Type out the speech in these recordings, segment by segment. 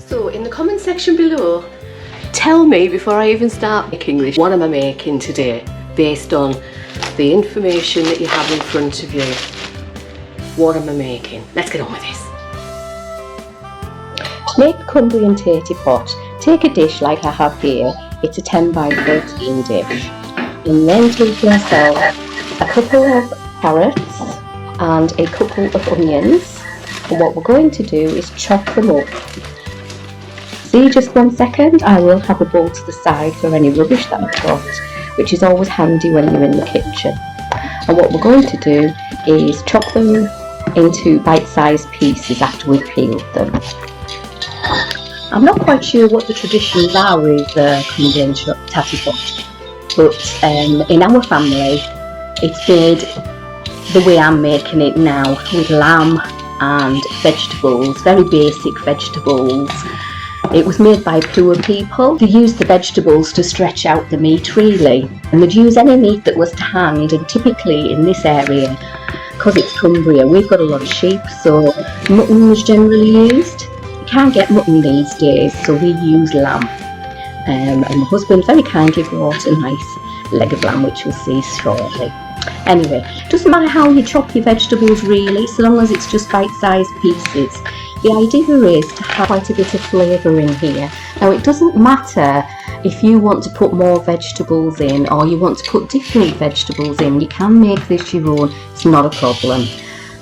So in the comment section below, tell me before I even start making this, what am I making today based on the information that you have in front of you. What am I making? Let's get on with this. To make the Cumbrian Tattie Pot, take a dish like I have here. It's a 10 by 13 dish. And then take yourself a couple of carrots and a couple of onions. And what we're going to do is chop them up. See, just 1 second, I will have a bowl to the side for any rubbish that I've got, which is always handy when you're in the kitchen. And what we're going to do is chop them into bite-sized pieces after we've peeled them. I'm not quite sure what the traditions are with Cumbrian Tattie Pot, but in our family it's made the way I'm making it now, with lamb and vegetables, very basic vegetables. It was made by poor people. They used the vegetables to stretch out the meat really, and they'd use any meat that was to hand, and typically in this area, because it's Cumbria, we've got a lot of sheep, so mutton was generally used. You can't get mutton these days, so we use lamb. And my husband very kindly bought a nice leg of lamb, which we'll see shortly. Anyway, doesn't matter how you chop your vegetables really, so long as it's just bite-sized pieces. The idea is to have quite a bit of flavour in here. Now it doesn't matter if you want to put more vegetables in or you want to put different vegetables in, you can make this your own, it's not a problem.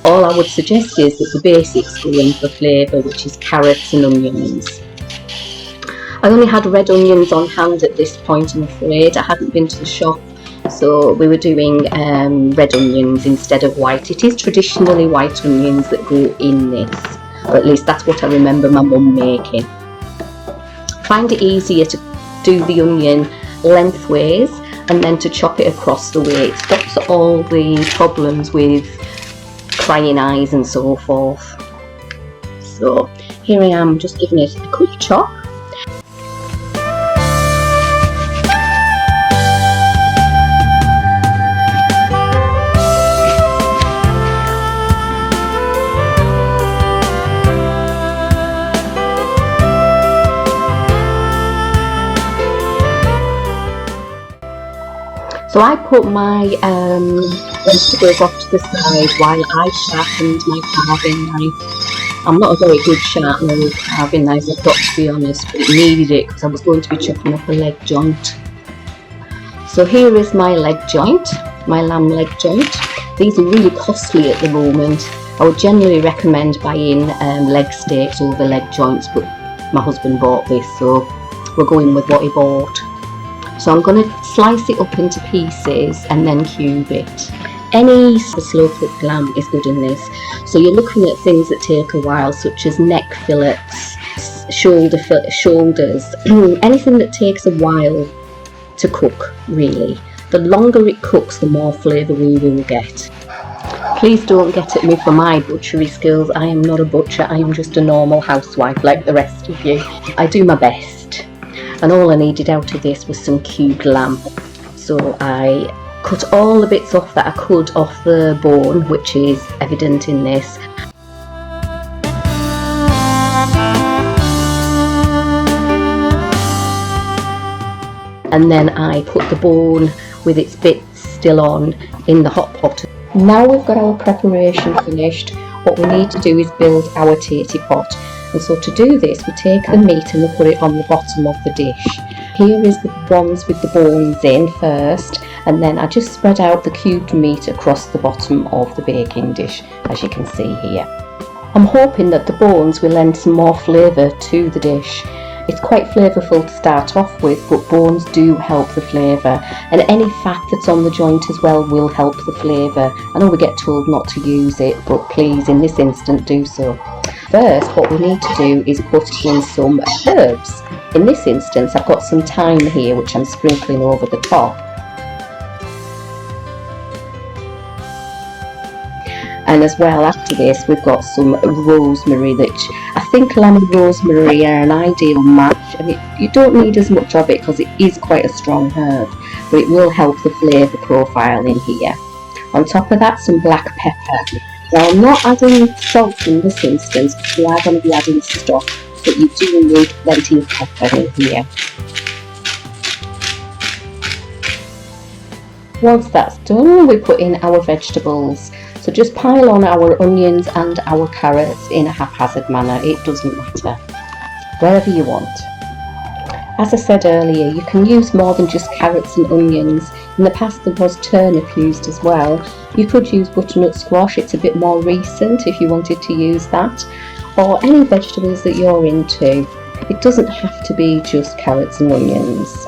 All I would suggest is that the basics go in for flavour, which is carrots and onions. I only had red onions on hand at this point, I'm afraid. I hadn't been to the shop, so we were doing red onions instead of white. It is traditionally white onions that go in this, or at least that's what I remember my mum making. Find it easier to do the onion lengthways and then to chop it across the way. It stops all the problems with crying eyes and so forth. So here I am, just giving it a quick chop. So I put my vegetables off to the side while I sharpened my carving knife. I'm not a very good sharpener with carving knives, I've got to be honest, but it needed it because I was going to be chopping up a leg joint. So here is my leg joint, my lamb leg joint. These are really costly at the moment. I would generally recommend buying leg steaks over leg joints, but my husband bought this, so we're going with what he bought. So I'm going to slice it up into pieces and then cube it. Any slow cooked lamb is good in this. So you're looking at things that take a while, such as neck fillets, shoulders, anything that takes a while to cook really. The longer it cooks, the more flavour we will get. Please don't get at me for my butchery skills. I am not a butcher, I am just a normal housewife like the rest of you. I do my best. And all I needed out of this was some cubed lamb. So I cut all the bits off that I could off the bone, which is evident in this. And then I put the bone with its bits still on in the hot pot. Now we've got our preparation finished, what we need to do is build our tattie pot. And so to do this, we take the meat and we put it on the bottom of the dish. Here is the ones with the bones in first, and then I just spread out the cubed meat across the bottom of the baking dish, as you can see here. I'm hoping that the bones will lend some more flavour to the dish. It's quite flavourful to start off with, but bones do help the flavour, and any fat that's on the joint as well will help the flavour. I know we get told not to use it, but please, in this instant, do so. First, what we need to do is put in some herbs. In this instance, I've got some thyme here, which I'm sprinkling over the top. And as well, after this, we've got some rosemary, which I think lamb and rosemary are an ideal match. I mean, you don't need as much of it because it is quite a strong herb, but it will help the flavour profile in here. On top of that, some black pepper. Now I'm not adding salt in this instance because we are going to be adding stock, but you do need plenty of pepper in here. Once that's done, we put in our vegetables. So just pile on our onions and our carrots in a haphazard manner, it doesn't matter, wherever you want. As I said earlier, you can use more than just carrots and onions. In the past there was turnip used as well. You could use butternut squash, it's a bit more recent if you wanted to use that, or any vegetables that you're into. It doesn't have to be just carrots and onions.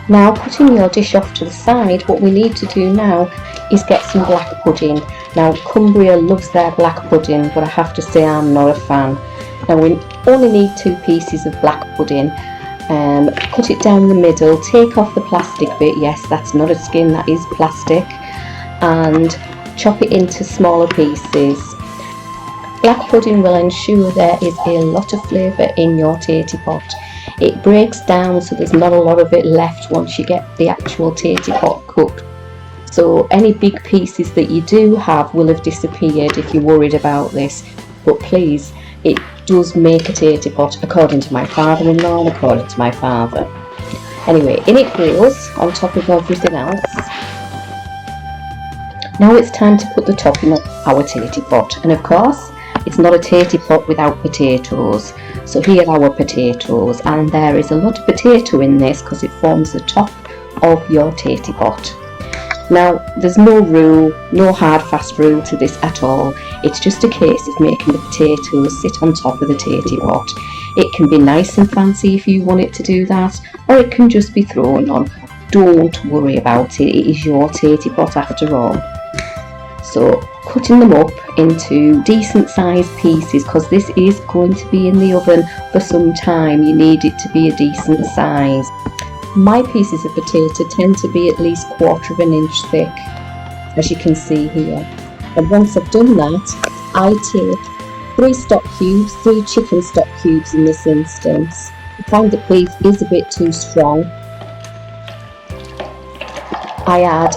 Now, putting your dish off to the side, what we need to do now is get some black pudding. Now, Cumbria loves their black pudding, but I have to say I'm not a fan. Now, we only need 2 pieces of black pudding. Cut it down the middle, take off the plastic bit, yes, that's not a skin, that is plastic, and chop it into smaller pieces. Black pudding will ensure there is a lot of flavour in your tattie pot. It breaks down so there's not a lot of it left once you get the actual tattie pot cooked. So any big pieces that you do have will have disappeared if you're worried about this. But please, it does make a tattie pot, according to my father-in-law and according to my father. Anyway, in it goes, on top of everything else. Now it's time to put the topping on our tattie pot. And of course, it's not a tattie pot without potatoes. So here are our potatoes, and there is a lot of potato in this because it forms the top of your tattie pot. Now, there's no rule, no hard fast rule to this at all. It's just a case of making the potatoes sit on top of the tattie pot. It can be nice and fancy if you want it to do that, or it can just be thrown on. Don't worry about it, it is your tattie pot after all. So, cutting them up into decent sized pieces, because this is going to be in the oven for some time. You need it to be a decent size. My pieces of potato tend to be at least 1/4 inch thick, as you can see here. And once I've done that, I take 3 stock cubes, 3 chicken stock cubes in this instance. I find the beef is a bit too strong. I add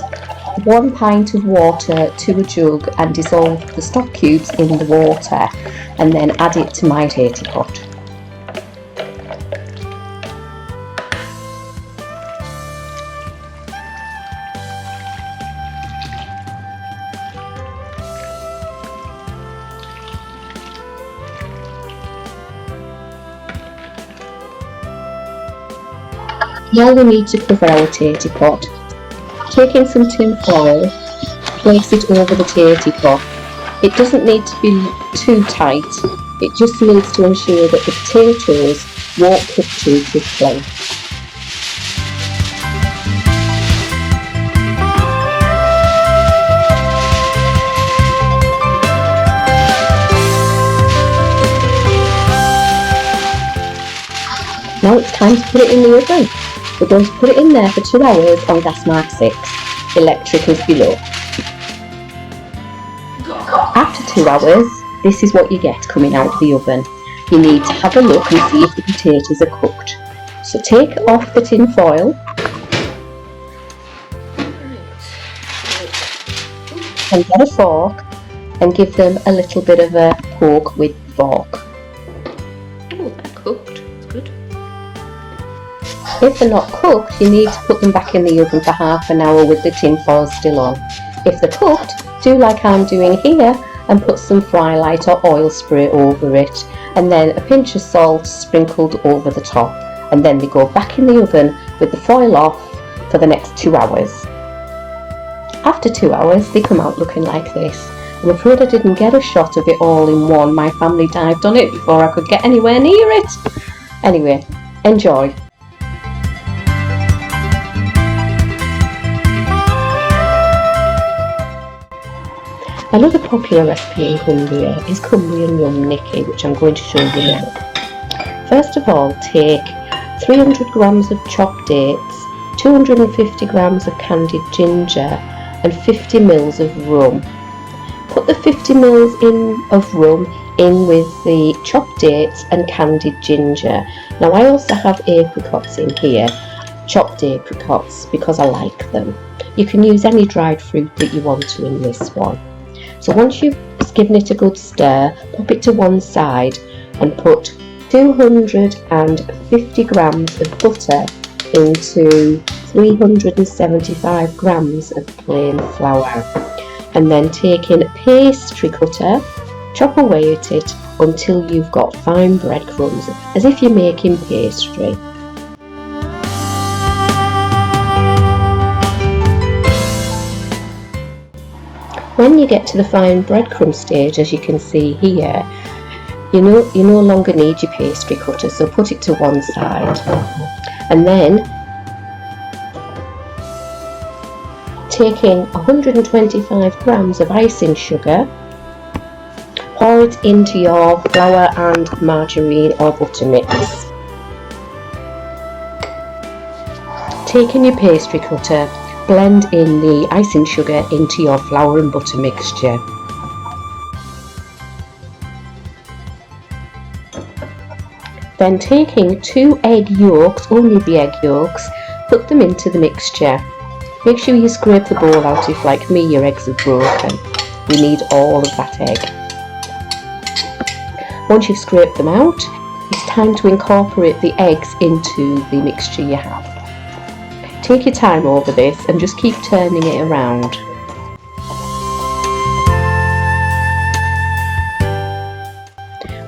1 pint of water to a jug and dissolve the stock cubes in the water, and then add it to my tattie pot. Now we need to cover our tattie pot. Taking some tin foil, place it over the tattie pot. It doesn't need to be too tight, it just needs to ensure that the potatoes won't cook too quickly. Now it's time to put it in the oven. We're going to put it in there for 2 hours on gas mark 6. Electric is below. After 2 hours, this is what you get coming out of the oven. You need to have a look and see if the potatoes are cooked. So take off the tin foil and get a fork and give them a little bit of a poke with the fork. Oh, they're cooked. It's good. If they're not cooked, you need to put them back in the oven for half an hour with the tin foil still on. If they're cooked, do like I'm doing here and put some fry light or oil spray over it, and then a pinch of salt sprinkled over the top, and then they go back in the oven with the foil off for the next 2 hours. After 2 hours, they come out looking like this. I'm afraid I didn't get a shot of it all in one. My family dived on it before I could get anywhere near it. Anyway, enjoy. Another popular recipe in Cumbria is Cumbrian Rum Nicky, which I'm going to show you now. First of all, take 300 grams of chopped dates, 250 grams of candied ginger and 50 ml of rum. Put the 50 ml of rum in with the chopped dates and candied ginger. Now I also have apricots in here, chopped apricots because I like them. You can use any dried fruit that you want to in this one. So once you've given it a good stir, pop it to one side and put 250 grams of butter into 375 grams of plain flour, and then take in a pastry cutter, chop away at it until you've got fine breadcrumbs, as if you're making pastry. When you get to the fine breadcrumb stage, as you can see here, you no longer need your pastry cutter, so put it to one side. And then taking 125 grams of icing sugar, pour it into your flour and margarine or butter mix. Taking your pastry cutter, blend in the icing sugar into your flour and butter mixture. Then taking 2 egg yolks, only the egg yolks, put them into the mixture. Make sure you scrape the bowl out if, like me, your eggs are broken. We need all of that egg. Once you've scraped them out, it's time to incorporate the eggs into the mixture you have. Take your time over this and just keep turning it around.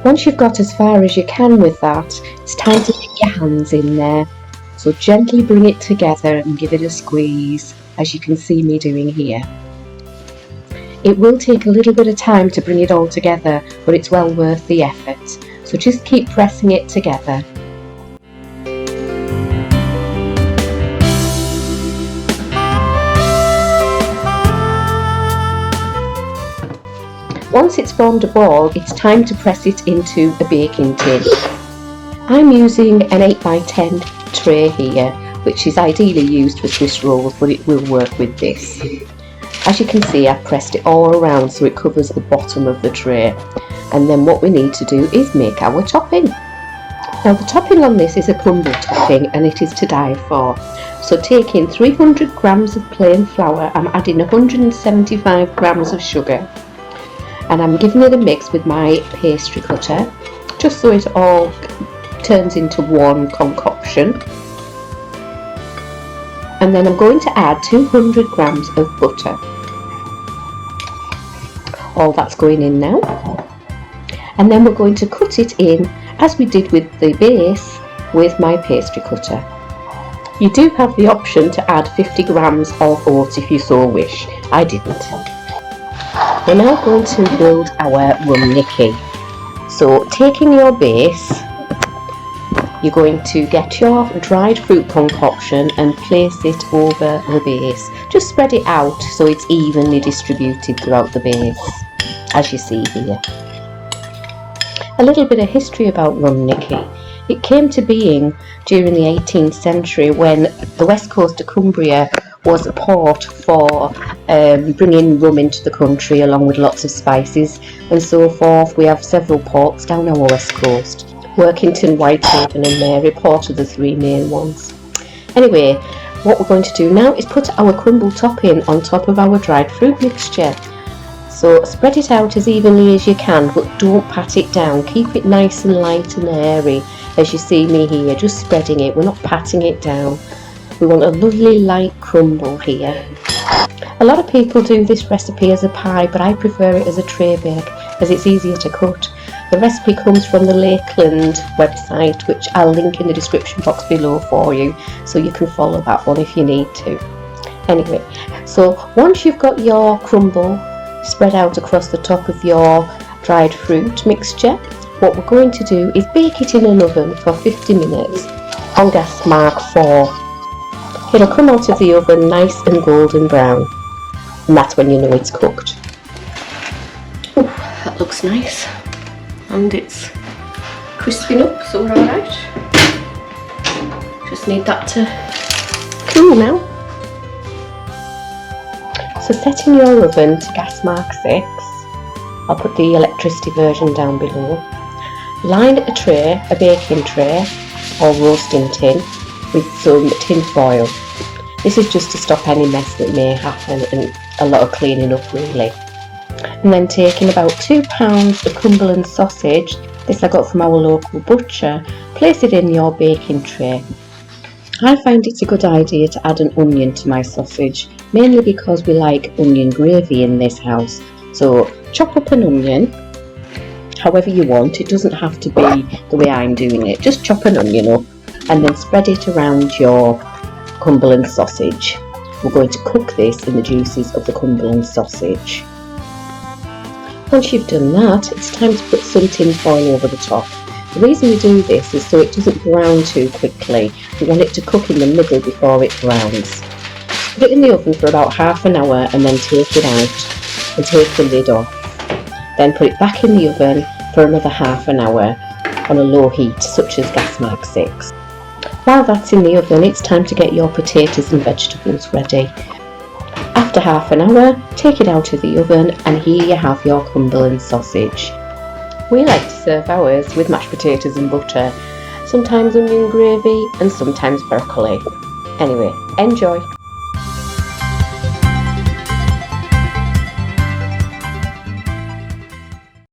Once you've got as far as you can with that, it's time to get your hands in there. So gently bring it together and give it a squeeze, as you can see me doing here. It will take a little bit of time to bring it all together, but it's well worth the effort. So just keep pressing it together. Once it's formed a ball, it's time to press it into a baking tin. I'm using an 8x10 tray here, which is ideally used for Swiss rolls, but it will work with this. As you can see, I've pressed it all around so it covers the bottom of the tray. And then what we need to do is make our topping. Now the topping on this is a crumble topping, and it is to die for. So taking 300 grams of plain flour, I'm adding 175 grams of sugar. And I'm giving it a mix with my pastry cutter, just so it all turns into one concoction. And then I'm going to add 200 grams of butter. All that's going in now. And then we're going to cut it in, as we did with the base, with my pastry cutter. You do have the option to add 50 grams of oats if you so wish. I didn't. We're now going to build our Rum Nicky. So taking your base, you're going to get your dried fruit concoction and place it over the base. Just spread it out so it's evenly distributed throughout the base, as you see here. A little bit of history about Rum Nicky. It came to being during the 18th century when the west coast of Cumbria was a port for bringing rum into the country, along with lots of spices and so forth. We have several ports down our west coast. Workington, Whitehaven and Maryport are the 3 main ones. Anyway, what we're going to do now is put our crumble topping on top of our dried fruit mixture. So spread it out as evenly as you can, but don't pat it down. Keep it nice and light and airy, as you see me here, just spreading it. We're not patting it down. We want a lovely light crumble here. A lot of people do this recipe as a pie, but I prefer it as a tray bake, as it's easier to cut. The recipe comes from the Lakeland website, which I'll link in the description box below for you, so you can follow that one if you need to. Anyway, so once you've got your crumble spread out across the top of your dried fruit mixture, what we're going to do is bake it in an oven for 50 minutes on gas mark 4. It'll come out of the oven nice and golden brown, and that's when you know it's cooked. Oh, that looks nice, and it's crisping up, so we're alright. Just need that to cool now. So setting your oven to gas mark 6, I'll put the electricity version down below. Line a tray, a baking tray or roasting tin, with some tin foil. This is just to stop any mess that may happen and a lot of cleaning up really. And then taking about 2 pounds of Cumberland sausage, this I got from our local butcher, place it in your baking tray. I find it's a good idea to add an onion to my sausage, mainly because we like onion gravy in this house. So chop up an onion, however you want, it doesn't have to be the way I'm doing it, just chop an onion up and then spread it around your Cumberland sausage. We're going to cook this in the juices of the Cumberland sausage. Once you've done that, it's time to put some tin foil over the top. The reason we do this is so it doesn't brown too quickly. We want it to cook in the middle before it browns. Put it in the oven for about half an hour and then take it out and take the lid off. Then put it back in the oven for another half an hour on a low heat, such as gas mark 6. While that's in the oven, it's time to get your potatoes and vegetables ready. After half an hour, take it out of the oven and here you have your Cumberland sausage. We like to serve ours with mashed potatoes and butter, sometimes onion gravy and sometimes broccoli. Anyway, enjoy!